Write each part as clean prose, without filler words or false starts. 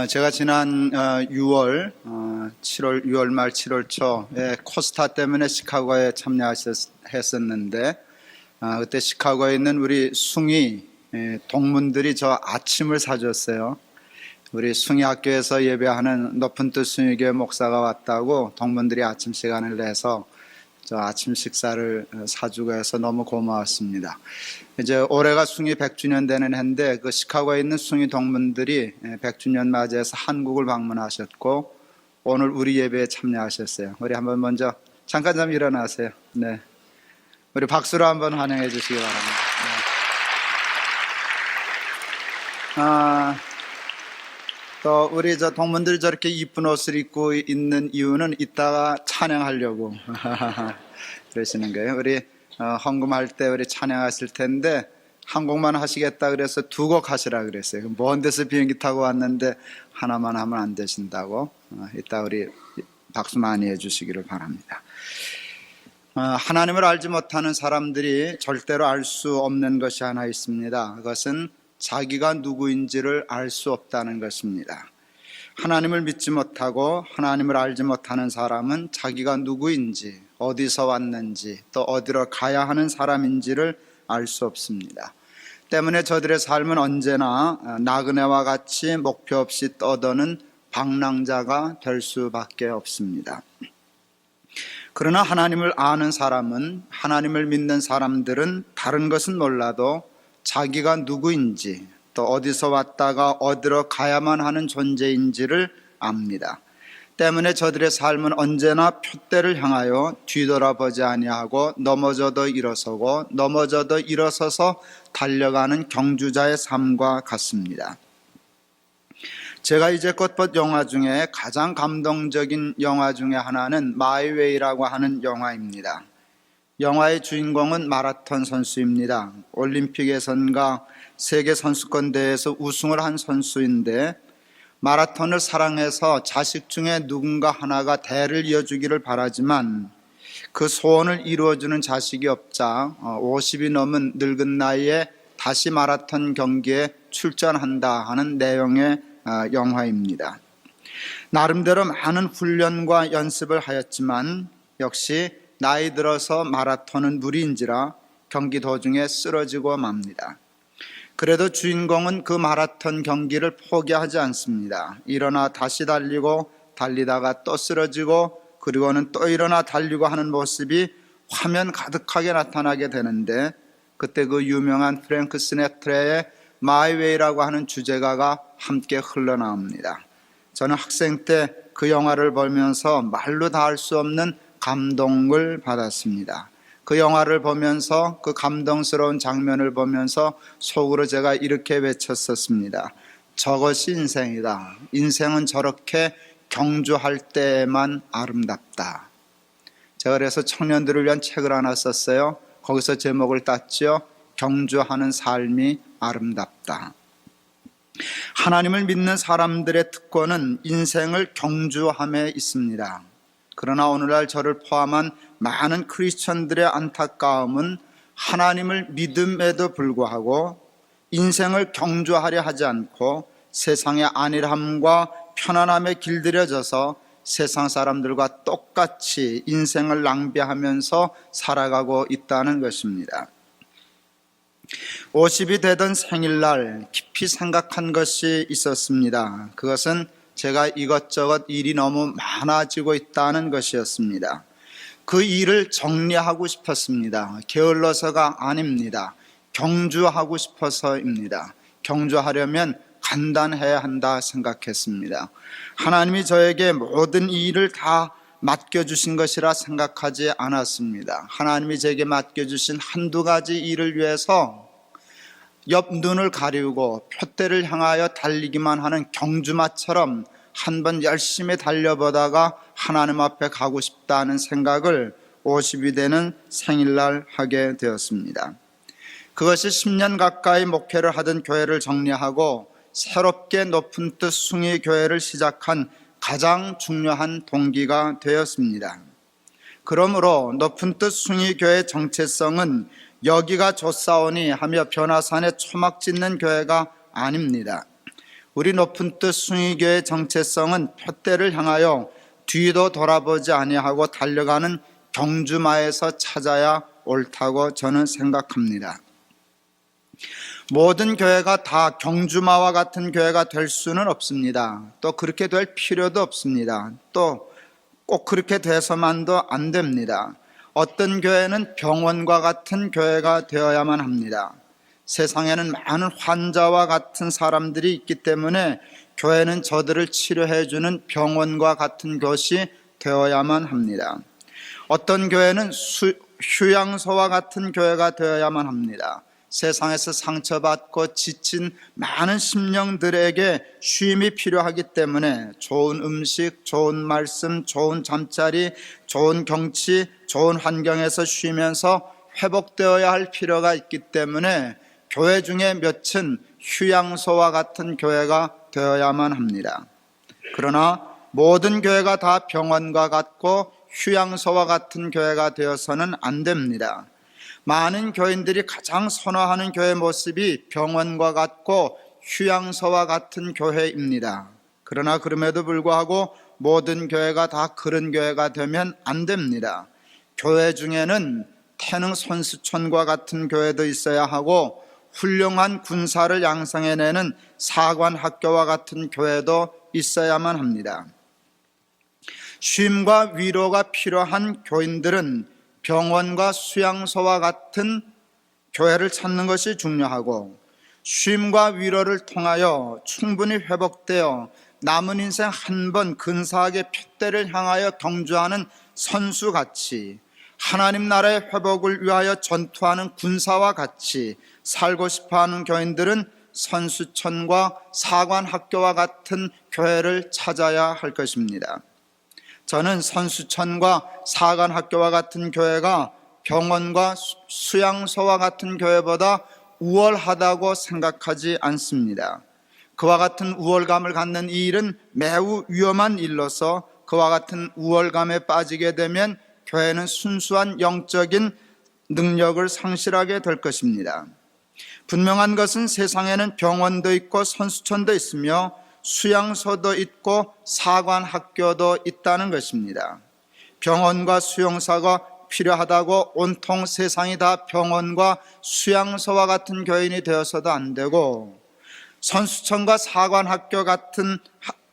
제가 지난 6월 말 7월 초에 코스타 때문에 시카고에 참여했었는데, 그때 시카고에 있는 우리 숭이 동문들이 저 아침을 사줬어요. 우리 숭이 학교에서 예배하는 높은 뜻 숭이교회 목사가 왔다고 동문들이 아침 시간을 내서 저 아침 식사를 사주고 해서 너무 고마웠습니다. 이제 올해가 숭이 100주년 되는 해인데, 그 시카고에 있는 숭이 동문들이 100주년 맞이해서 한국을 방문하셨고 오늘 우리 예배에 참여하셨어요. 우리 한번 먼저 잠깐 좀 일어나세요. 네, 우리 박수로 한번 환영해 주시기 바랍니다. 또 우리 저 동문들이 저렇게 이쁜 옷을 입고 있는 이유는 이따가 찬양하려고 그러시는 거예요. 우리 헌금할 때 우리 찬양하실 텐데 한 곡만 하시겠다 그래서 두 곡 하시라 그랬어요. 먼 데서 비행기 타고 왔는데 하나만 하면 안 되신다고. 이따 우리 박수 많이 해주시기를 바랍니다. 하나님을 알지 못하는 사람들이 절대로 알 수 없는 것이 하나 있습니다. 그것은 자기가 누구인지를 알 수 없다는 것입니다. 하나님을 믿지 못하고 하나님을 알지 못하는 사람은 자기가 누구인지, 어디서 왔는지, 또 어디로 가야 하는 사람인지를 알 수 없습니다. 때문에 저들의 삶은 언제나 나그네와 같이 목표 없이 떠도는 방랑자가 될 수밖에 없습니다. 그러나 하나님을 아는 사람은, 하나님을 믿는 사람들은 다른 것은 몰라도 자기가 누구인지, 또 어디서 왔다가 어디로 가야만 하는 존재인지를 압니다. 때문에 저들의 삶은 언제나 표대를 향하여 뒤돌아보지 아니하고 넘어져도 일어서고 넘어져도 일어서서 달려가는 경주자의 삶과 같습니다. 제가 이제껏 본 영화 중에 가장 감동적인 영화 중에 하나는 마이 웨이라고 하는 영화입니다. 영화의 주인공은 마라톤 선수입니다. 올림픽 예선과 세계 선수권 대회에서 우승을 한 선수인데, 마라톤을 사랑해서 자식 중에 누군가 하나가 대를 이어주기를 바라지만 그 소원을 이루어주는 자식이 없자 50이 넘은 늙은 나이에 다시 마라톤 경기에 출전한다 하는 내용의 영화입니다. 나름대로 많은 훈련과 연습을 하였지만 역시 나이 들어서 마라톤은 무리인지라 경기 도중에 쓰러지고 맙니다. 그래도 주인공은 그 마라톤 경기를 포기하지 않습니다. 일어나 다시 달리고 달리다가 또 쓰러지고 그리고는 또 일어나 달리고 하는 모습이 화면 가득하게 나타나게 되는데, 그때 그 유명한 프랭크 시네트라의 마이 웨이라고 하는 주제가가 함께 흘러나옵니다. 저는 학생 때 그 영화를 보면서 말로 다 할 수 없는 감동을 받았습니다. 그 영화를 보면서, 그 감동스러운 장면을 보면서 속으로 제가 이렇게 외쳤었습니다. 저것이 인생이다. 인생은 저렇게 경주할 때만 아름답다. 제가 그래서 청년들을 위한 책을 하나 썼어요. 거기서 제목을 땄죠. 경주하는 삶이 아름답다. 하나님을 믿는 사람들의 특권은 인생을 경주함에 있습니다. 그러나 오늘날 저를 포함한 많은 크리스천들의 안타까움은 하나님을 믿음에도 불구하고 인생을 경주하려 하지 않고 세상의 안일함과 편안함에 길들여져서 세상 사람들과 똑같이 인생을 낭비하면서 살아가고 있다는 것입니다. 50이 되던 생일날 깊이 생각한 것이 있었습니다. 그것은 제가 이것저것 일이 너무 많아지고 있다는 것이었습니다. 그 일을 정리하고 싶었습니다. 게을러서가 아닙니다. 경주하고 싶어서입니다. 경주하려면 간단해야 한다 생각했습니다. 하나님이 저에게 모든 이 일을 다 맡겨주신 것이라 생각하지 않았습니다. 하나님이 제게 맡겨주신 한두 가지 일을 위해서 옆 눈을 가리우고 표대를 향하여 달리기만 하는 경주마처럼 한번 열심히 달려보다가 하나님 앞에 가고 싶다는 생각을 50이 되는 생일날 하게 되었습니다. 그것이 10년 가까이 목회를 하던 교회를 정리하고 새롭게 높은 뜻 숭이 교회를 시작한 가장 중요한 동기가 되었습니다. 그러므로 높은 뜻 숭이 교회의 정체성은 여기가 좋사오니 하며 변화산에 초막 짓는 교회가 아닙니다. 우리 높은 뜻 숭의교회의 정체성은 표대를 향하여 뒤도 돌아보지 아니하고 달려가는 경주마에서 찾아야 옳다고 저는 생각합니다. 모든 교회가 다 경주마와 같은 교회가 될 수는 없습니다. 또 그렇게 될 필요도 없습니다. 또 꼭 그렇게 돼서만도 안 됩니다. 어떤 교회는 병원과 같은 교회가 되어야만 합니다. 세상에는 많은 환자와 같은 사람들이 있기 때문에 교회는 저들을 치료해 주는 병원과 같은 것이 되어야만 합니다. 어떤 교회는 휴양소와 같은 교회가 되어야만 합니다. 세상에서 상처받고 지친 많은 심령들에게 쉼이 필요하기 때문에 좋은 음식, 좋은 말씀, 좋은 잠자리, 좋은 경치, 좋은 환경에서 쉬면서 회복되어야 할 필요가 있기 때문에 교회 중에 몇은 휴양소와 같은 교회가 되어야만 합니다. 그러나 모든 교회가 다 병원과 같고 휴양소와 같은 교회가 되어서는 안 됩니다. 많은 교인들이 가장 선호하는 교회 모습이 병원과 같고 휴양소와 같은 교회입니다. 그러나 그럼에도 불구하고 모든 교회가 다 그런 교회가 되면 안 됩니다. 교회 중에는 태능 선수촌과 같은 교회도 있어야 하고 훌륭한 군사를 양성해내는 사관학교와 같은 교회도 있어야만 합니다. 쉼과 위로가 필요한 교인들은 병원과 수양소와 같은 교회를 찾는 것이 중요하고, 쉼과 위로를 통하여 충분히 회복되어 남은 인생 한 번 근사하게 핏대를 향하여 경주하는 선수같이, 하나님 나라의 회복을 위하여 전투하는 군사와 같이 살고 싶어하는 교인들은 선수촌과 사관학교와 같은 교회를 찾아야 할 것입니다. 저는 선수촌과 사관학교와 같은 교회가 병원과 수양소와 같은 교회보다 우월하다고 생각하지 않습니다. 그와 같은 우월감을 갖는 이 일은 매우 위험한 일로서 그와 같은 우월감에 빠지게 되면 교회는 순수한 영적인 능력을 상실하게 될 것입니다. 분명한 것은 세상에는 병원도 있고 선수촌도 있으며 수양소도 있고 사관학교도 있다는 것입니다. 병원과 수용사가 필요하다고 온통 세상이 다 병원과 수양소와 같은 교인이 되어서도 안 되고, 선수촌과 사관학교 같은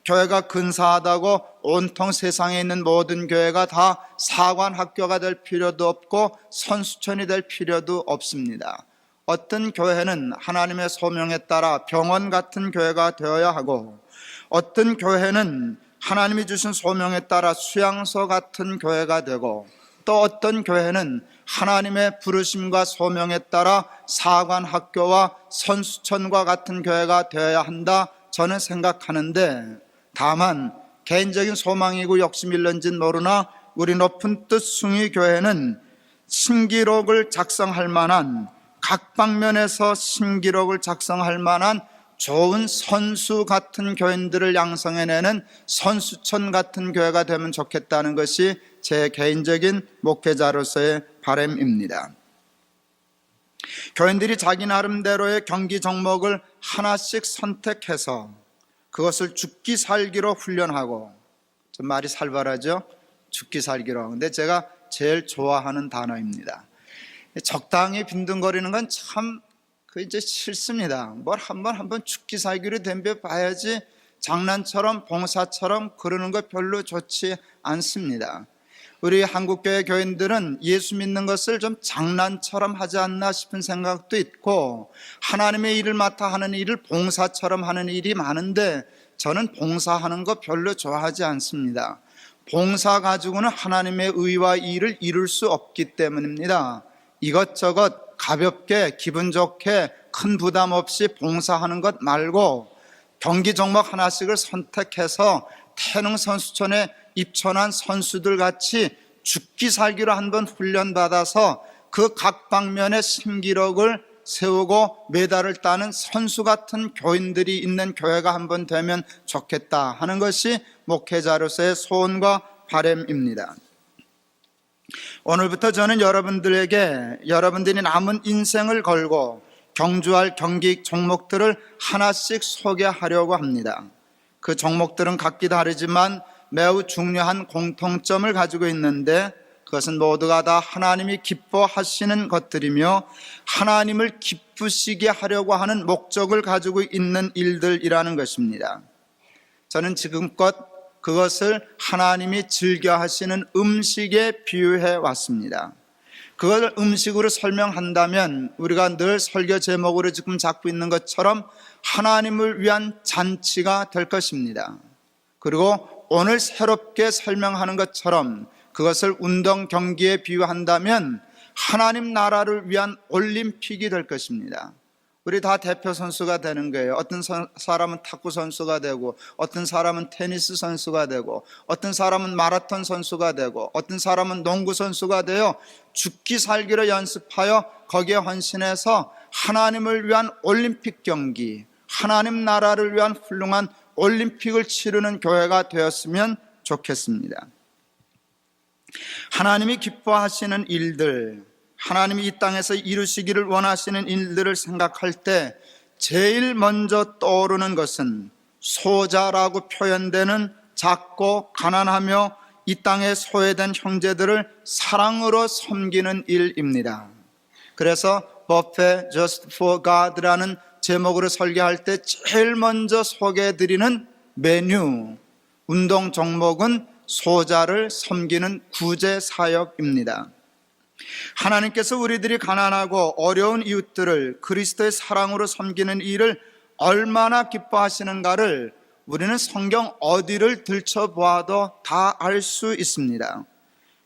교회가 근사하다고 온통 세상에 있는 모든 교회가 다 사관학교가 될 필요도 없고 선수촌이 될 필요도 없습니다. 어떤 교회는 하나님의 소명에 따라 병원 같은 교회가 되어야 하고, 어떤 교회는 하나님이 주신 소명에 따라 수양소 같은 교회가 되고, 또 어떤 교회는 하나님의 부르심과 소명에 따라 사관학교와 선수촌과 같은 교회가 되어야 한다, 저는 생각하는데, 다만 개인적인 소망이고 욕심일런지는 모르나 우리 높은 뜻 숭의교회는 신기록을 작성할 만한, 각 방면에서 신기록을 작성할 만한 좋은 선수 같은 교인들을 양성해내는 선수촌 같은 교회가 되면 좋겠다는 것이 제 개인적인 목회자로서의 바람입니다. 교인들이 자기 나름대로의 경기 종목을 하나씩 선택해서 그것을 죽기 살기로 훈련하고, 좀 말이 살벌하죠? 죽기 살기로. 근데 제가 제일 좋아하는 단어입니다. 적당히 빈둥거리는 건 참 이제 싫습니다. 뭘 한번 죽기 살기로 덤벼봐야지 장난처럼 봉사처럼 그러는 거 별로 좋지 않습니다. 우리 한국교회 교인들은 예수 믿는 것을 좀 장난처럼 하지 않나 싶은 생각도 있고, 하나님의 일을 맡아 하는 일을 봉사처럼 하는 일이 많은데 저는 봉사하는 거 별로 좋아하지 않습니다. 봉사 가지고는 하나님의 의와 일을 이룰 수 없기 때문입니다. 이것저것 가볍게 기분 좋게 큰 부담 없이 봉사하는 것 말고 경기 종목 하나씩을 선택해서 태능 선수촌에 입촌한 선수들 같이 죽기 살기로 한번 훈련받아서 그 각 방면의 신기록을 세우고 메달을 따는 선수 같은 교인들이 있는 교회가 한번 되면 좋겠다 하는 것이 목회자로서의 소원과 바람입니다. 오늘부터 저는 여러분들에게 여러분들이 남은 인생을 걸고 경주할 경기 종목들을 하나씩 소개하려고 합니다. 그 종목들은 각기 다르지만 매우 중요한 공통점을 가지고 있는데 그것은 모두가 다 하나님이 기뻐하시는 것들이며 하나님을 기쁘시게 하려고 하는 목적을 가지고 있는 일들이라는 것입니다. 저는 지금껏 그것을 하나님이 즐겨 하시는 음식에 비유해 왔습니다. 그걸 음식으로 설명한다면 우리가 늘 설교 제목으로 지금 잡고 있는 것처럼 하나님을 위한 잔치가 될 것입니다. 그리고 오늘 새롭게 설명하는 것처럼 그것을 운동 경기에 비유한다면 하나님 나라를 위한 올림픽이 될 것입니다. 우리 다 대표 선수가 되는 거예요. 어떤 사람은 탁구 선수가 되고, 어떤 사람은 테니스 선수가 되고, 어떤 사람은 마라톤 선수가 되고, 어떤 사람은 농구 선수가 되어 죽기 살기로 연습하여 거기에 헌신해서 하나님을 위한 올림픽 경기, 하나님 나라를 위한 훌륭한 올림픽을 치르는 교회가 되었으면 좋겠습니다. 하나님이 기뻐하시는 일들, 하나님이 이 땅에서 이루시기를 원하시는 일들을 생각할 때 제일 먼저 떠오르는 것은 소자라고 표현되는 작고 가난하며 이 땅에 소외된 형제들을 사랑으로 섬기는 일입니다. 그래서 Buffet Just for God라는 제목으로 설교할 때 제일 먼저 소개해드리는 메뉴, 운동 종목은 소자를 섬기는 구제 사역입니다. 하나님께서 우리들이 가난하고 어려운 이웃들을 그리스도의 사랑으로 섬기는 일을 얼마나 기뻐하시는가를 우리는 성경 어디를 들춰보아도 다 알 수 있습니다.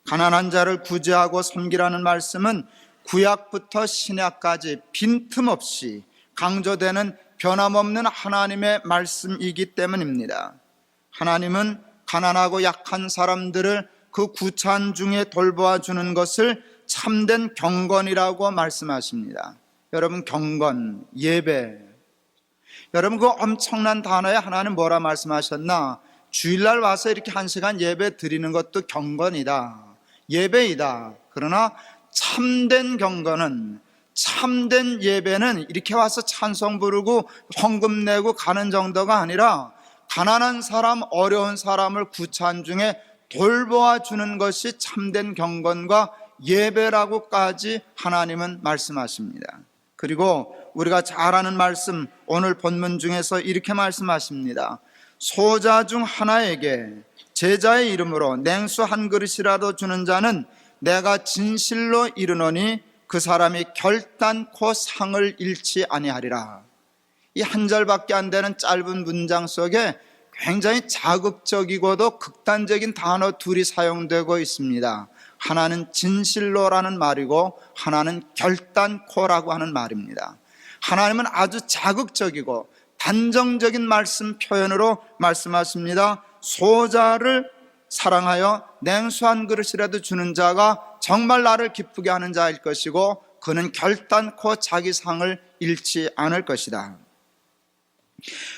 가난한 자를 구제하고 섬기라는 말씀은 구약부터 신약까지 빈틈없이 강조되는 변함없는 하나님의 말씀이기 때문입니다. 하나님은 가난하고 약한 사람들을 그 구찬 중에 돌보아 주는 것을 참된 경건이라고 말씀하십니다. 여러분, 경건, 예배, 여러분 그 엄청난 단어에 하나님 뭐라 말씀하셨나? 주일날 와서 이렇게 1시간 예배 드리는 것도 경건이다, 예배이다. 그러나 참된 경건은, 참된 예배는 이렇게 와서 찬송 부르고 헌금 내고 가는 정도가 아니라 가난한 사람, 어려운 사람을 구찬 중에 돌보아 주는 것이 참된 경건과 예배라고까지 하나님은 말씀하십니다. 그리고 우리가 잘 아는 말씀, 오늘 본문 중에서 이렇게 말씀하십니다. 소자 중 하나에게 제자의 이름으로 냉수 한 그릇이라도 주는 자는 내가 진실로 이르노니 그 사람이 결단코 상을 잃지 아니하리라. 이 한 절밖에 안 되는 짧은 문장 속에 굉장히 자극적이고도 극단적인 단어 둘이 사용되고 있습니다. 하나는 진실로라는 말이고 하나는 결단코라고 하는 말입니다. 하나님은 아주 자극적이고 단정적인 말씀 표현으로 말씀하십니다. 소자를 사랑하여 냉수 한 그릇이라도 주는 자가 정말 나를 기쁘게 하는 자일 것이고 그는 결단코 자기 상을 잃지 않을 것이다.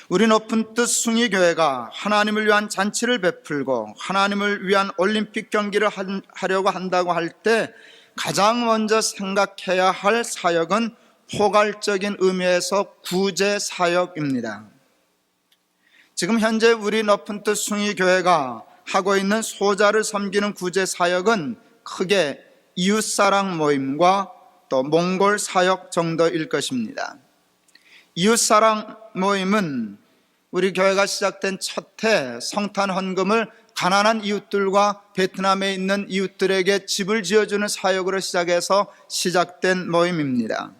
우리 높은 뜻 숭의교회가 하나님을 위한 잔치를 베풀고 하나님을 위한 올림픽 경기를 하려고 한다고 할 때 가장 먼저 생각해야 할 사역은 포괄적인 의미에서 구제 사역입니다. 지금 현재 우리 높은 뜻 숭의교회가 하고 있는 소자를 섬기는 구제 사역은 크게 이웃사랑 모임과 또 몽골 사역 정도일 것입니다. 이웃사랑 모임은 우리 교회가 시작된 첫 해 성탄 헌금을 가난한 이웃들과 베트남에 있는 이웃들에게 집을 지어주는 사역으로 시작해서 시작된 모임입니다.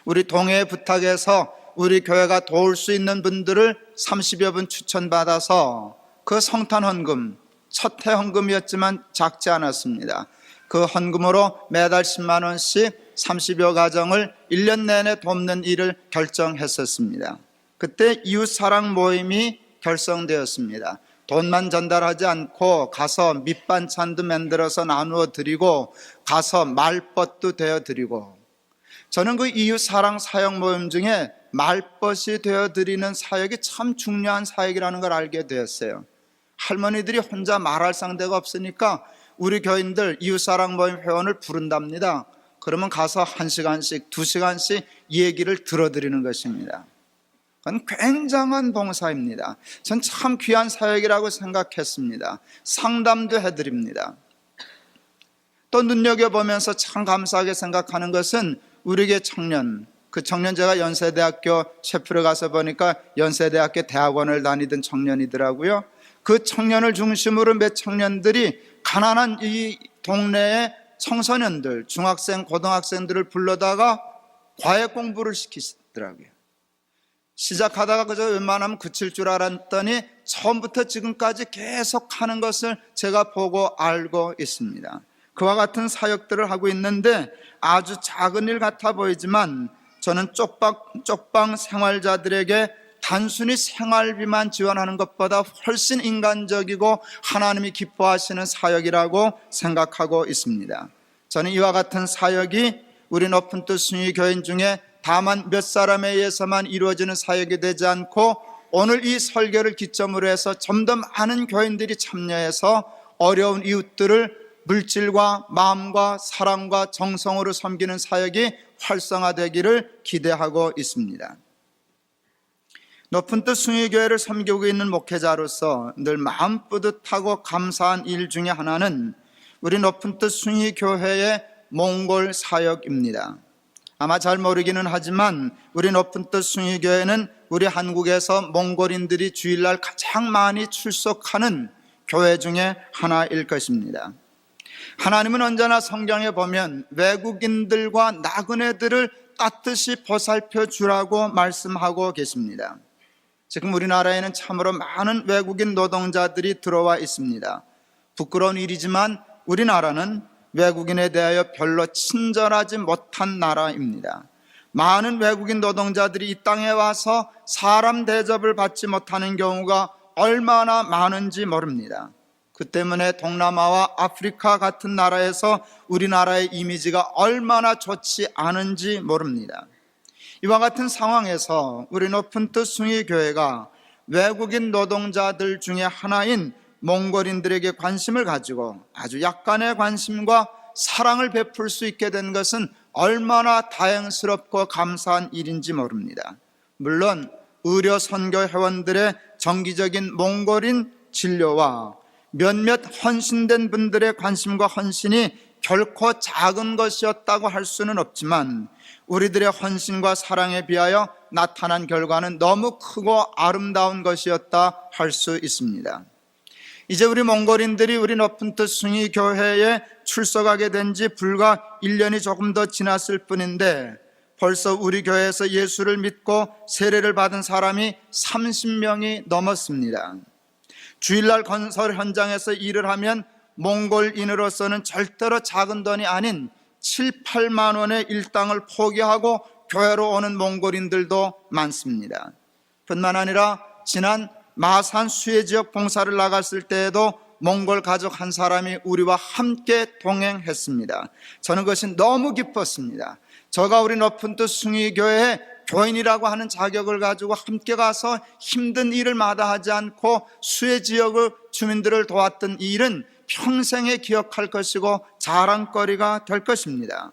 우리 동해 부탁에서 우리 교회가 도울 수 있는 분들을 30여 분 추천받아서 그 성탄 헌금, 첫 해 헌금이었지만 작지 않았습니다. 그 헌금으로 매달 10만 원씩 30여 가정을 1년 내내 돕는 일을 결정했었습니다. 그때 이웃사랑 모임이 결성되었습니다. 돈만 전달하지 않고 가서 밑반찬도 만들어서 나누어 드리고 가서 말벗도 되어 드리고, 저는 그 이웃사랑 사역 모임 중에 말벗이 되어 드리는 사역이 참 중요한 사역이라는 걸 알게 되었어요. 할머니들이 혼자 말할 상대가 없으니까 우리 교인들 이웃사랑 모임 회원을 부른답니다. 그러면 가서 1시간씩 2시간씩 얘기를 들어드리는 것입니다. 그건 굉장한 봉사입니다. 전 참 귀한 사역이라고 생각했습니다. 상담도 해드립니다. 또 눈여겨보면서 참 감사하게 생각하는 것은 우리에게 청년, 그 청년, 제가 연세대학교 셰프를 가서 보니까 연세대학교 대학원을 다니던 청년이더라고요. 그 청년을 중심으로 몇 청년들이 가난한 이 동네의 청소년들, 중학생, 고등학생들을 불러다가 과외 공부를 시키시더라고요. 시작하다가 그저 웬만하면 그칠 줄 알았더니 처음부터 지금까지 계속 하는 것을 제가 보고 알고 있습니다. 그와 같은 사역들을 하고 있는데 아주 작은 일 같아 보이지만 저는 쪽방 생활자들에게 단순히 생활비만 지원하는 것보다 훨씬 인간적이고 하나님이 기뻐하시는 사역이라고 생각하고 있습니다. 저는 이와 같은 사역이 우리 높은 뜻 순위교인 중에 다만 몇 사람에 의해서만 이루어지는 사역이 되지 않고 오늘 이 설교를 기점으로 해서 좀 더 많은 교인들이 참여해서 어려운 이웃들을 물질과 마음과 사랑과 정성으로 섬기는 사역이 활성화되기를 기대하고 있습니다. 높은 뜻 숭의교회를 섬기고 있는 목회자로서 늘 마음 뿌듯하고 감사한 일 중에 하나는 우리 높은 뜻 숭의교회의 몽골 사역입니다. 아마 잘 모르기는 하지만 우리 높은 뜻 숭의교회는 우리 한국에서 몽골인들이 주일날 가장 많이 출석하는 교회 중에 하나일 것입니다. 하나님은 언제나 성경에 보면 외국인들과 나그네들을 따뜻이 보살펴 주라고 말씀하고 계십니다. 지금 우리나라에는 참으로 많은 외국인 노동자들이 들어와 있습니다. 부끄러운 일이지만 우리나라는 외국인에 대하여 별로 친절하지 못한 나라입니다. 많은 외국인 노동자들이 이 땅에 와서 사람 대접을 받지 못하는 경우가 얼마나 많은지 모릅니다. 그 때문에 동남아와 아프리카 같은 나라에서 우리나라의 이미지가 얼마나 좋지 않은지 모릅니다. 이와 같은 상황에서 우리 높은 뜻 숭의교회가 외국인 노동자들 중에 하나인 몽골인들에게 관심을 가지고 아주 약간의 관심과 사랑을 베풀 수 있게 된 것은 얼마나 다행스럽고 감사한 일인지 모릅니다. 물론 의료 선교 회원들의 정기적인 몽골인 진료와 몇몇 헌신된 분들의 관심과 헌신이 결코 작은 것이었다고 할 수는 없지만 우리들의 헌신과 사랑에 비하여 나타난 결과는 너무 크고 아름다운 것이었다 할 수 있습니다. 이제 우리 몽골인들이 우리 높은 뜻 숭의교회에 출석하게 된 지 불과 1년이 조금 더 지났을 뿐인데 벌써 우리 교회에서 예수를 믿고 세례를 받은 사람이 30명이 넘었습니다. 주일날 건설 현장에서 일을 하면 몽골인으로서는 절대로 작은 돈이 아닌 7, 8만 원의 일당을 포기하고 교회로 오는 몽골인들도 많습니다. 뿐만 아니라 지난 마산 수해지역 봉사를 나갔을 때에도 몽골 가족 한 사람이 우리와 함께 동행했습니다. 저는 그것이 너무 기뻤습니다. 저가 우리 높은 뜻 숭의교회에 교인이라고 하는 자격을 가지고 함께 가서 힘든 일을 마다하지 않고 수해 지역의 주민들을 도왔던 이 일은 평생에 기억할 것이고 자랑거리가 될 것입니다.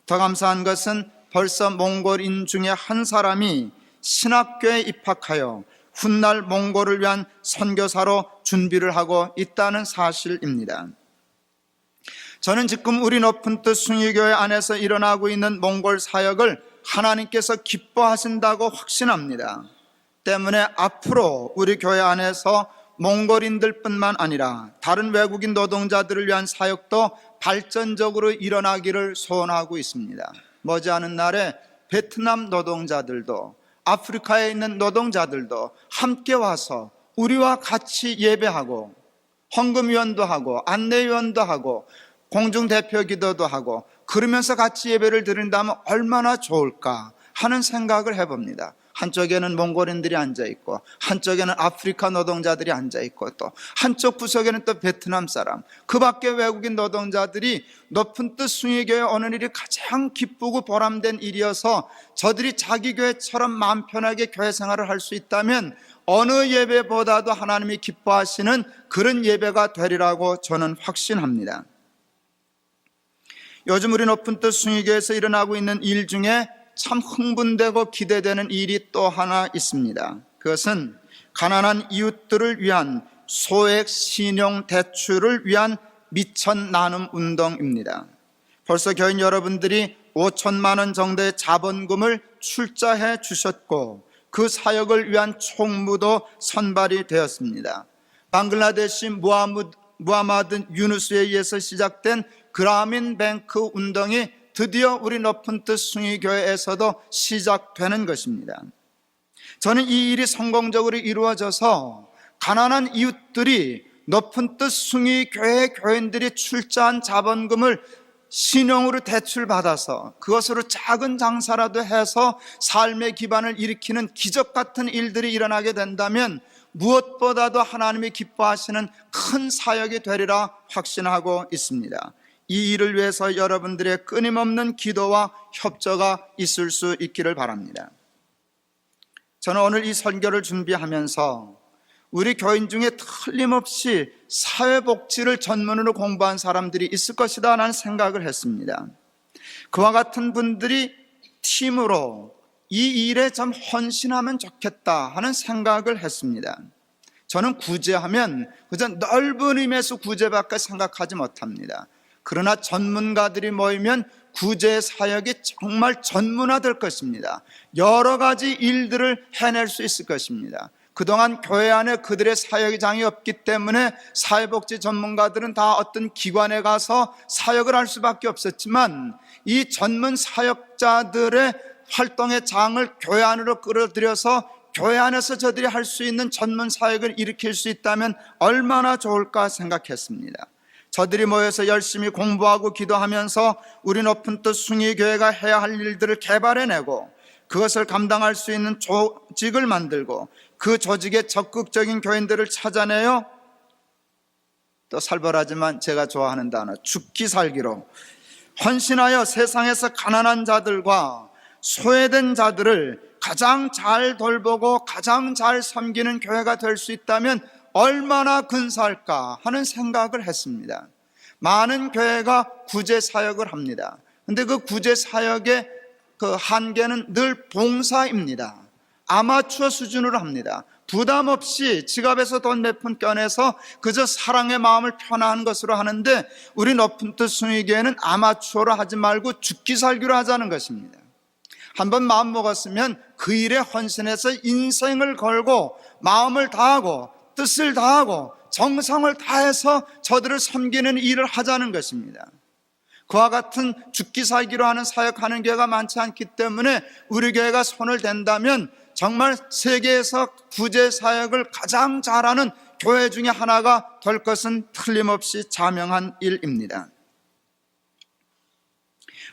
더 감사한 것은 벌써 몽골인 중에 한 사람이 신학교에 입학하여 훗날 몽골을 위한 선교사로 준비를 하고 있다는 사실입니다. 저는 지금 우리 높은 뜻 숭의교회 안에서 일어나고 있는 몽골 사역을 하나님께서 기뻐하신다고 확신합니다. 때문에 앞으로 우리 교회 안에서 몽골인들뿐만 아니라 다른 외국인 노동자들을 위한 사역도 발전적으로 일어나기를 소원하고 있습니다. 머지않은 날에 베트남 노동자들도 아프리카에 있는 노동자들도 함께 와서 우리와 같이 예배하고 헌금위원도 하고 안내위원도 하고 공중대표 기도도 하고 그러면서 같이 예배를 드린다면 얼마나 좋을까 하는 생각을 해봅니다. 한쪽에는 몽골인들이 앉아있고 한쪽에는 아프리카 노동자들이 앉아있고 또 한쪽 구석에는 또 베트남 사람, 그 밖에 외국인 노동자들이 높은 뜻 숭의교회 오는 일이 가장 기쁘고 보람된 일이어서 저들이 자기 교회처럼 마음 편하게 교회 생활을 할 수 있다면 어느 예배보다도 하나님이 기뻐하시는 그런 예배가 되리라고 저는 확신합니다. 요즘 우리 높은 뜻 숭의교회에서 일어나고 있는 일 중에 참 흥분되고 기대되는 일이 또 하나 있습니다. 그것은 가난한 이웃들을 위한 소액 신용 대출을 위한 미천 나눔 운동입니다. 벌써 교인 여러분들이 5천만 원 정도의 자본금을 출자해 주셨고 그 사역을 위한 총무도 선발이 되었습니다. 방글라데시 무하마드 유누스에 의해서 시작된 그라민 뱅크 운동이 드디어 우리 높은 뜻 숭의교회에서도 시작되는 것입니다. 저는 이 일이 성공적으로 이루어져서 가난한 이웃들이 높은 뜻 숭의교회 교인들이 출자한 자본금을 신용으로 대출받아서 그것으로 작은 장사라도 해서 삶의 기반을 일으키는 기적 같은 일들이 일어나게 된다면 무엇보다도 하나님이 기뻐하시는 큰 사역이 되리라 확신하고 있습니다. 이 일을 위해서 여러분들의 끊임없는 기도와 협조가 있을 수 있기를 바랍니다. 저는 오늘 이 설교를 준비하면서 우리 교인 중에 틀림없이 사회복지를 전문으로 공부한 사람들이 있을 것이다 라는 생각을 했습니다. 그와 같은 분들이 팀으로 이 일에 좀 헌신하면 좋겠다 하는 생각을 했습니다. 저는 구제하면 그저 넓은 의미에서 구제밖에 생각하지 못합니다. 그러나 전문가들이 모이면 구제 사역이 정말 전문화될 것입니다. 여러 가지 일들을 해낼 수 있을 것입니다. 그동안 교회 안에 그들의 사역장이 없기 때문에 사회복지 전문가들은 다 어떤 기관에 가서 사역을 할 수밖에 없었지만 이 전문 사역자들의 활동의 장을 교회 안으로 끌어들여서 교회 안에서 저들이 할 수 있는 전문 사역을 일으킬 수 있다면 얼마나 좋을까 생각했습니다. 저들이 모여서 열심히 공부하고 기도하면서 우리 높은 뜻 숭의교회가 해야 할 일들을 개발해내고 그것을 감당할 수 있는 조직을 만들고 그 조직에 적극적인 교인들을 찾아내요. 또 살벌하지만 제가 좋아하는 단어 죽기 살기로 헌신하여 세상에서 가난한 자들과 소외된 자들을 가장 잘 돌보고 가장 잘 섬기는 교회가 될 수 있다면 얼마나 근사할까 하는 생각을 했습니다. 많은 교회가 구제 사역을 합니다. 그런데 그 구제 사역의 그 한계는 늘 봉사입니다. 아마추어 수준으로 합니다. 부담 없이 지갑에서 돈 몇 푼 꺼내서 그저 사랑의 마음을 표현하는 것으로 하는데 우리 높은 뜻 숭의교회는 아마추어로 하지 말고 죽기 살기로 하자는 것입니다. 한번 마음 먹었으면 그 일에 헌신해서 인생을 걸고 마음을 다하고 뜻을 다하고 정성을 다해서 저들을 섬기는 일을 하자는 것입니다. 그와 같은 죽기 살기로 하는 사역하는 교회가 많지 않기 때문에 우리 교회가 손을 댄다면 정말 세계에서 구제 사역을 가장 잘하는 교회 중에 하나가 될 것은 틀림없이 자명한 일입니다.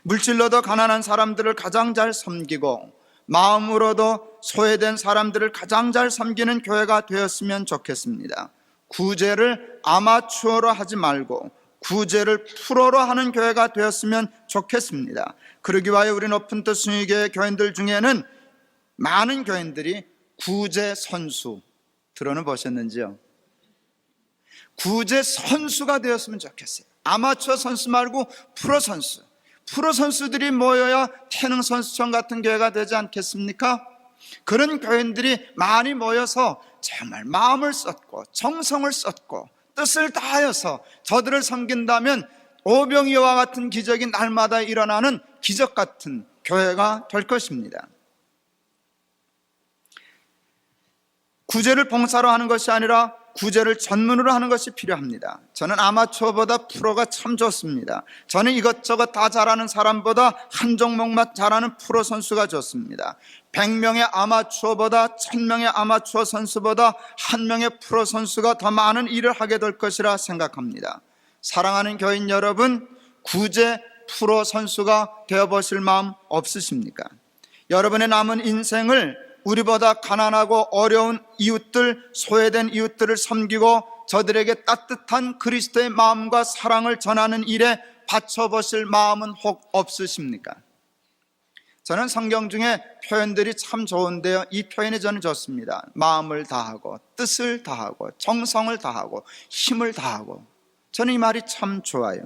물질로도 가난한 사람들을 가장 잘 섬기고 마음으로도 소외된 사람들을 가장 잘 섬기는 교회가 되었으면 좋겠습니다. 구제를 아마추어로 하지 말고 구제를 프로로 하는 교회가 되었으면 좋겠습니다. 그러기 위하여 우리 높은 뜻 숭의교회 교인들 중에는 많은 교인들이 구제 선수 들어는 보셨는지요? 구제 선수가 되었으면 좋겠어요. 아마추어 선수 말고 프로 선수. 프로 선수들이 모여야 태능 선수촌 같은 교회가 되지 않겠습니까? 그런 교인들이 많이 모여서 정말 마음을 쏟고 정성을 쏟고 뜻을 다하여서 저들을 섬긴다면 오병이어와 같은 기적이 날마다 일어나는 기적 같은 교회가 될 것입니다. 구제를 봉사로 하는 것이 아니라 구제를 전문으로 하는 것이 필요합니다. 저는 아마추어보다 프로가 참 좋습니다. 저는 이것저것 다 잘하는 사람보다 한 종목만 잘하는 프로 선수가 좋습니다. 100명의 아마추어보다 1000명의 아마추어 선수보다 한 명의 프로 선수가 더 많은 일을 하게 될 것이라 생각합니다. 사랑하는 교인 여러분, 구제 프로 선수가 되어보실 마음 없으십니까? 여러분의 남은 인생을 우리보다 가난하고 어려운 이웃들, 소외된 이웃들을 섬기고 저들에게 따뜻한 그리스도의 마음과 사랑을 전하는 일에 바쳐보실 마음은 혹 없으십니까? 저는 성경 중에 표현들이 참 좋은데요, 이 표현이 저는 좋습니다. 마음을 다하고 뜻을 다하고 정성을 다하고 힘을 다하고, 저는 이 말이 참 좋아요.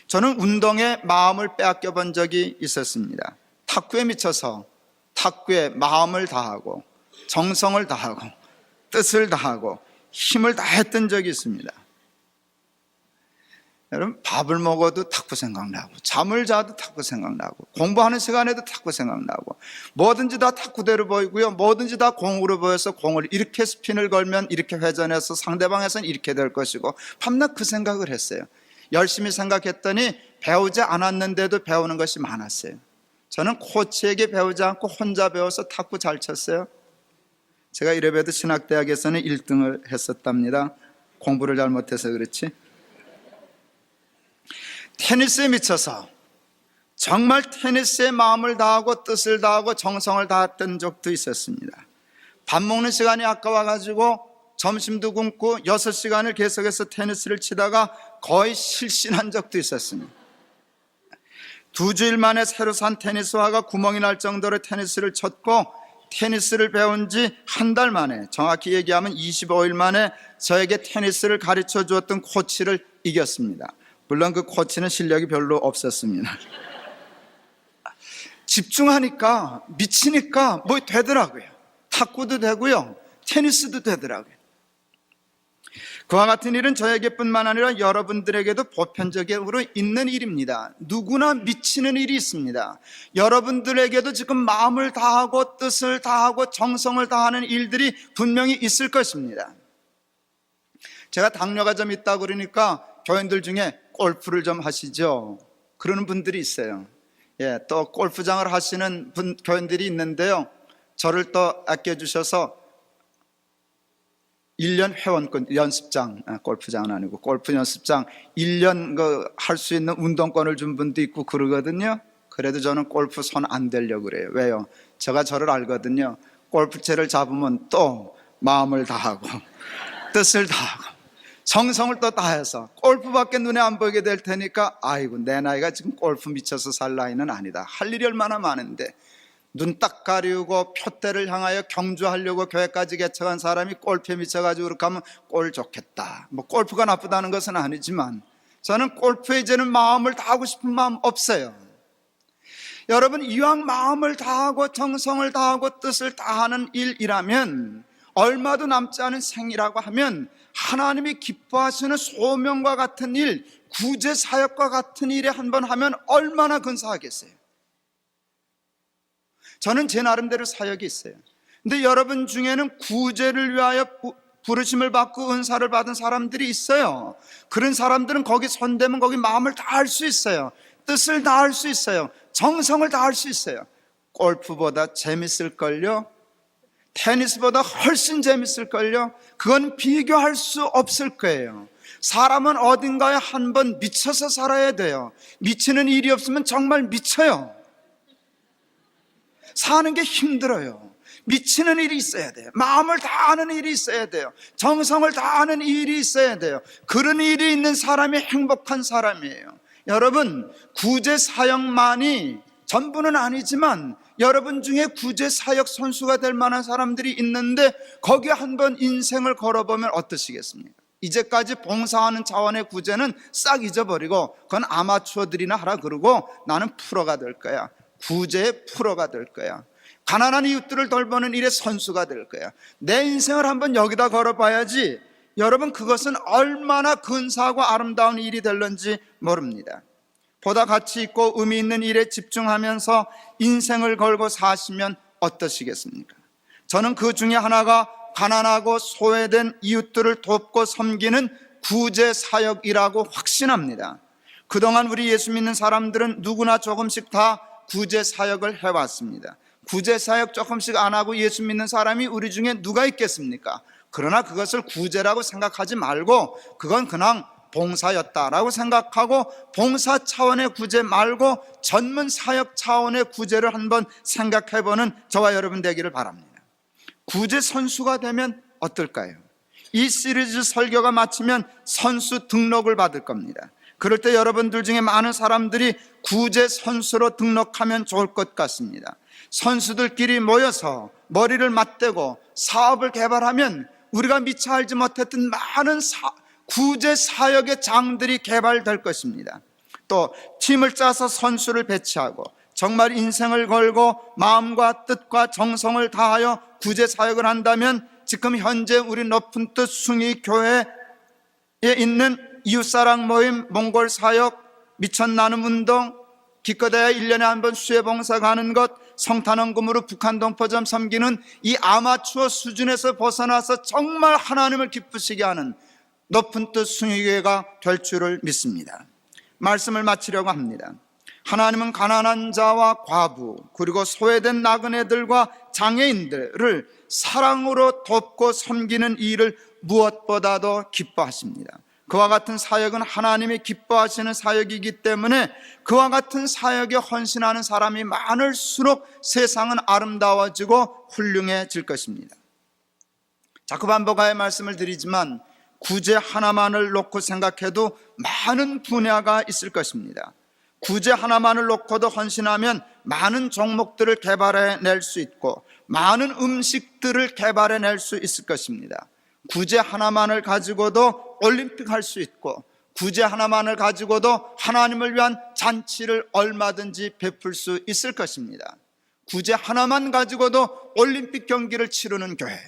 저는 운동에 마음을 빼앗겨 본 적이 있었습니다. 탁구에 미쳐서 탁구에 마음을 다하고 정성을 다하고 뜻을 다하고 힘을 다했던 적이 있습니다. 여러분, 밥을 먹어도 탁구 생각나고 잠을 자도 탁구 생각나고 공부하는 시간에도 탁구 생각나고 뭐든지 다 탁구대로 보이고요, 뭐든지 다 공으로 보여서 공을 이렇게 스핀을 걸면 이렇게 회전해서 상대방에서는 이렇게 될 것이고 밤낮 그 생각을 했어요. 열심히 생각했더니 배우지 않았는데도 배우는 것이 많았어요. 저는 코치에게 배우지 않고 혼자 배워서 탁구 잘 쳤어요. 제가 이래봬도 신학대학에서는 1등을 했었답니다. 공부를 잘못해서 그렇지. 테니스에 미쳐서 정말 테니스에 마음을 다하고 뜻을 다하고 정성을 다했던 적도 있었습니다. 밥 먹는 시간이 아까워가지고 점심도 굶고 6시간을 계속해서 테니스를 치다가 거의 실신한 적도 있었습니다. 2주일 만에 새로 산 테니스화가 구멍이 날 정도로 테니스를 쳤고 테니스를 배운 지 한 달 만에, 정확히 얘기하면 25일 만에 저에게 테니스를 가르쳐 주었던 코치를 이겼습니다. 물론 그 코치는 실력이 별로 없었습니다. 집중하니까 미치니까 뭐 되더라고요. 탁구도 되고요, 테니스도 되더라고요. 그와 같은 일은 저에게뿐만 아니라 여러분들에게도 보편적으로 있는 일입니다. 누구나 미치는 일이 있습니다. 여러분들에게도 지금 마음을 다하고 뜻을 다하고 정성을 다하는 일들이 분명히 있을 것입니다. 제가 당뇨가 좀 있다 그러니까 교인들 중에 골프를 좀 하시죠, 그러는 분들이 있어요. 또 골프장을 하시는 교인들이 있는데요, 저를 또 아껴주셔서 1년 회원권 연습장, 골프장은 아니고 골프 연습장 1년 할 수 있는 운동권을 준 분도 있고 그러거든요. 그래도 저는 골프 손 안 대려고 그래요. 왜요? 제가 저를 알거든요. 골프채를 잡으면 또 마음을 다하고 뜻을 다하고 정성을 또 다해서 골프밖에 눈에 안 보이게 될 테니까 아이고, 내 나이가 지금 골프 미쳐서 살 나이는 아니다. 할 일이 얼마나 많은데 눈 딱 가리우고 표대를 향하여 경주하려고 교회까지 개척한 사람이 골프에 미쳐가지고 그렇게 하면 꼴 좋겠다. 뭐 골프가 나쁘다는 것은 아니지만 저는 골프에 이제는 마음을 다하고 싶은 마음 없어요. 여러분, 이왕 마음을 다하고 정성을 다하고 뜻을 다하는 일이라면, 얼마도 남지 않은 생이라고 하면 하나님이 기뻐하시는 소명과 같은 일, 구제 사역과 같은 일에 한번 하면 얼마나 근사하겠어요. 저는 제 나름대로 사역이 있어요. 근데 여러분 중에는 구제를 위하여 부르심을 받고 은사를 받은 사람들이 있어요. 그런 사람들은 거기 손대면 거기 마음을 다할 수 있어요. 뜻을 다할 수 있어요. 정성을 다할 수 있어요. 골프보다 재밌을걸요? 테니스보다 훨씬 재밌을걸요? 그건 비교할 수 없을 거예요. 사람은 어딘가에 한번 미쳐서 살아야 돼요. 미치는 일이 없으면 정말 미쳐요. 사는 게 힘들어요. 미치는 일이 있어야 돼요. 마음을 다하는 일이 있어야 돼요. 정성을 다하는 일이 있어야 돼요. 그런 일이 있는 사람이 행복한 사람이에요. 여러분, 구제 사역만이 전부는 아니지만 여러분 중에 구제 사역 선수가 될 만한 사람들이 있는데 거기에 한번 인생을 걸어보면 어떠시겠습니까? 이제까지 봉사하는 차원의 구제는 싹 잊어버리고 그건 아마추어들이나 하라 그러고 나는 프로가 될 거야. 구제의 프로가 될 거야. 가난한 이웃들을 돌보는 일의 선수가 될 거야. 내 인생을 한번 여기다 걸어봐야지 여러분, 그것은 얼마나 근사하고 아름다운 일이 될런지 모릅니다. 보다 가치 있고 의미 있는 일에 집중하면서 인생을 걸고 사시면 어떠시겠습니까? 저는 그 중에 하나가 가난하고 소외된 이웃들을 돕고 섬기는 구제 사역이라고 확신합니다. 그동안 우리 예수 믿는 사람들은 누구나 조금씩 다 구제 사역을 해왔습니다. 구제 사역 조금씩 안 하고 예수 믿는 사람이 우리 중에 누가 있겠습니까? 그러나 그것을 구제라고 생각하지 말고 그건 그냥 봉사였다라고 생각하고 봉사 차원의 구제 말고 전문 사역 차원의 구제를 한번 생각해보는 저와 여러분 되기를 바랍니다. 구제 선수가 되면 어떨까요? 이 시리즈 설교가 마치면 선수 등록을 받을 겁니다. 그럴 때 여러분들 중에 많은 사람들이 구제 선수로 등록하면 좋을 것 같습니다. 선수들끼리 모여서 머리를 맞대고 사업을 개발하면 우리가 미처 알지 못했던 많은 구제 사역의 장들이 개발될 것입니다. 또 팀을 짜서 선수를 배치하고 정말 인생을 걸고 마음과 뜻과 정성을 다하여 구제 사역을 한다면 지금 현재 우리 높은 뜻 숭이 교회에 있는 이웃사랑 모임, 몽골 사역, 미천 나눔 운동, 기껏해야 1년에 한 번 수해 봉사 가는 것, 성탄원금으로 북한 동포점 섬기는 이 아마추어 수준에서 벗어나서 정말 하나님을 기쁘시게 하는 높은 뜻 숭이교회가 될 줄을 믿습니다. 말씀을 마치려고 합니다. 하나님은 가난한 자와 과부 그리고 소외된 나그네들과 장애인들을 사랑으로 돕고 섬기는 일을 무엇보다도 기뻐하십니다. 그와 같은 사역은 하나님이 기뻐하시는 사역이기 때문에 그와 같은 사역에 헌신하는 사람이 많을수록 세상은 아름다워지고 훌륭해질 것입니다. 자꾸 반복하여 말씀을 드리지만 구제 하나만을 놓고 생각해도 많은 분야가 있을 것입니다. 구제 하나만을 놓고도 헌신하면 많은 종목들을 개발해낼 수 있고 많은 음식들을 개발해낼 수 있을 것입니다. 구제 하나만을 가지고도 올림픽 할 수 있고 구제 하나만을 가지고도 하나님을 위한 잔치를 얼마든지 베풀 수 있을 것입니다. 구제 하나만 가지고도 올림픽 경기를 치르는 교회,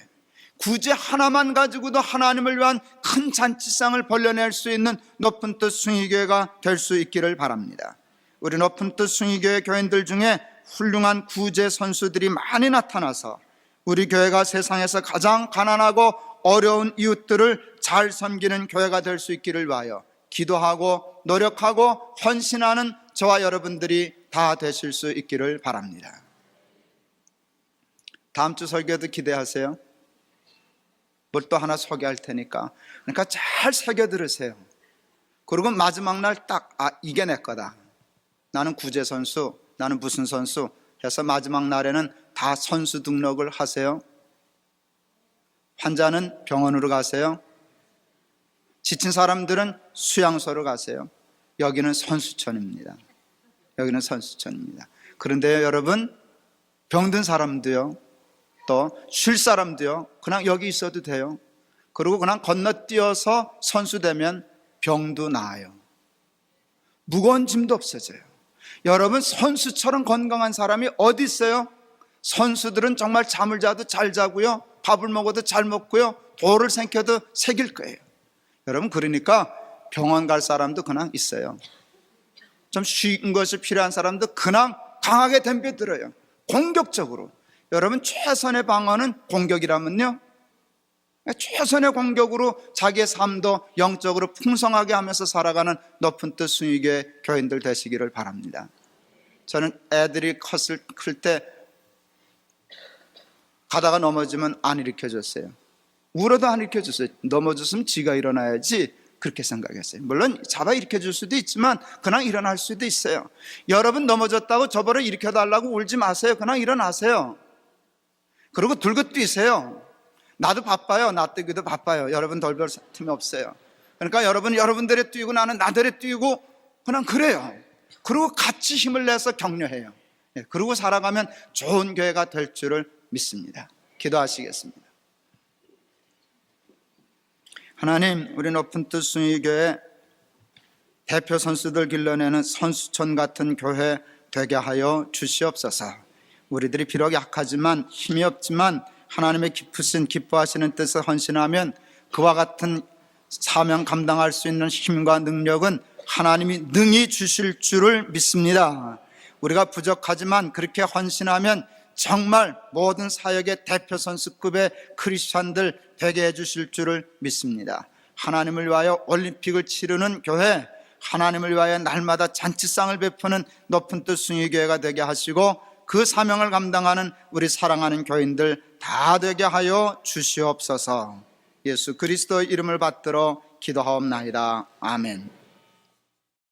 구제 하나만 가지고도 하나님을 위한 큰 잔치상을 벌려낼 수 있는 높은 뜻 숭이교회가 될 수 있기를 바랍니다. 우리 높은 뜻 숭이교회 교인들 중에 훌륭한 구제 선수들이 많이 나타나서 우리 교회가 세상에서 가장 가난하고 어려운 이웃들을 잘 섬기는 교회가 될 수 있기를 위하여 기도하고 노력하고 헌신하는 저와 여러분들이 다 되실 수 있기를 바랍니다. 다음 주 설교도 기대하세요. 뭘 또 하나 소개할 테니까 그러니까 잘 새겨 들으세요. 그리고 마지막 날 딱 이게 내 거다. 나는 구제 선수, 나는 무슨 선수 해서 마지막 날에는 다 선수 등록을 하세요. 환자는 병원으로 가세요. 지친 사람들은 수양소로 가세요. 여기는 선수촌입니다. 여기는 선수촌입니다. 그런데 여러분, 병든 사람도요, 또 쉴 사람도요, 그냥 여기 있어도 돼요. 그리고 그냥 건너뛰어서 선수 되면 병도 나아요. 무거운 짐도 없어져요. 여러분, 선수처럼 건강한 사람이 어디 있어요? 선수들은 정말 잠을 자도 잘 자고요, 밥을 먹어도 잘 먹고요, 돌을 생겨도 새길 거예요. 여러분, 그러니까 병원 갈 사람도 그냥 있어요. 좀 쉰 것이 필요한 사람도 그냥 강하게 덤벼들어요. 공격적으로. 여러분, 최선의 방어는 공격이라면요, 최선의 공격으로 자기의 삶도 영적으로 풍성하게 하면서 살아가는 높은 뜻 숭이교회 교인들 되시기를 바랍니다. 저는 애들이 클 때 가다가 넘어지면 안 일으켜줬어요. 울어도 안 일으켜줬어요. 넘어졌으면 지가 일어나야지, 그렇게 생각했어요. 물론 잡아 일으켜줄 수도 있지만 그냥 일어날 수도 있어요. 여러분, 넘어졌다고 저보러 일으켜달라고 울지 마세요. 그냥 일어나세요. 그리고 들고 뛰세요. 나도 바빠요. 나 뛰기도 바빠요. 여러분 돌볼 틈이 없어요. 그러니까 여러분들이 뛰고 나는 나들이 뛰고 그냥 그래요. 그리고 같이 힘을 내서 격려해요. 그리고 살아가면 좋은 교회가 될 줄을 믿습니다. 기도하시겠습니다. 하나님, 우리 높은 뜻 숭이교회 대표 선수들 길러내는 선수촌 같은 교회 되게 하여 주시옵소서. 우리들이 비록 약하지만 힘이 없지만 하나님의 깊으신 기뻐하시는 뜻을 헌신하면 그와 같은 사명 감당할 수 있는 힘과 능력은 하나님이 능히 주실 줄을 믿습니다. 우리가 부족하지만 그렇게 헌신하면 정말 모든 사역의 대표 선수급의 크리스찬들 되게 해주실 줄을 믿습니다. 하나님을 위하여 올림픽을 치르는 교회, 하나님을 위하여 날마다 잔치상을 베푸는 높은 뜻 숭이교회가 되게 하시고 그 사명을 감당하는 우리 사랑하는 교인들 다 되게 하여 주시옵소서. 예수 그리스도의 이름을 받들어 기도하옵나이다. 아멘.